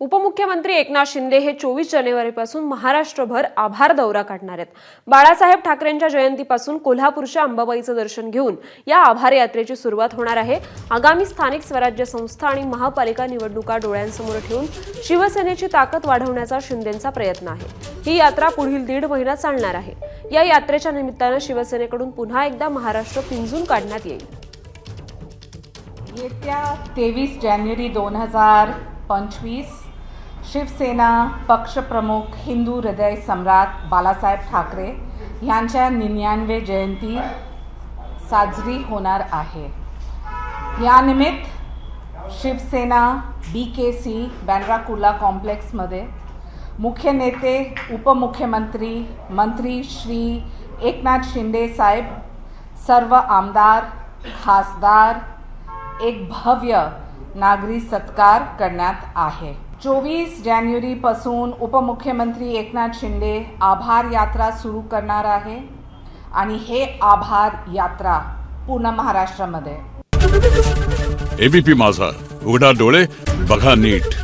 उपमुख्यमंत्री एकनाथ शिंदे हे 24 जानेवारीपासून महाराष्ट्रभर आभार दौरा काढणार आहेत। बाळासाहेब ठाकरेंच्या जयंतीपासून कोल्हापूरच्या अंबाबाईचं दर्शन घेऊन या आभार यात्रेची सुरुवात होणार आहे। आगामी स्थानिक स्वराज्य संस्था आणि महापालिका निवडणुका डोळ्यांसमोर ठेवून शिवसेनेची ताकद वाढवण्याचा शिंदेंचा प्रयत्न आहे। ही यात्रा पुढील 1.5 महिना चालणार आहे। या यात्रेच्या निमित्ताने शिवसेनेकडून पुन्हा एकदा महाराष्ट्र पिंजून काढण्यात येईल। येत्या 23 जानेवारी 2025 शिवसेना पक्षप्रमुख हिंदू हृदय सम्राट बाळासाहेब ठाकरे यांच्या 99वी जयंती साजरी होणार आहे। यानिमित्त शिवसेना BKC बँड्रा कुर्ला कॉम्प्लेक्समध्ये मुख्य नेते उपमुख्यमंत्री मंत्री श्री एकनाथ शिंदे साहेब, सर्व आमदार खासदार एक भव्य नागरी सत्कार करण्यात आहे। 24 जानेवारीपासून उपमुख्यमंत्री एकनाथ शिंदे आभार यात्रा सुरू करणार आहे आणि हे आभार यात्रा पूर्ण महाराष्ट्रामध्ये। ABP माझा, उघडा डोळे बघा नीट।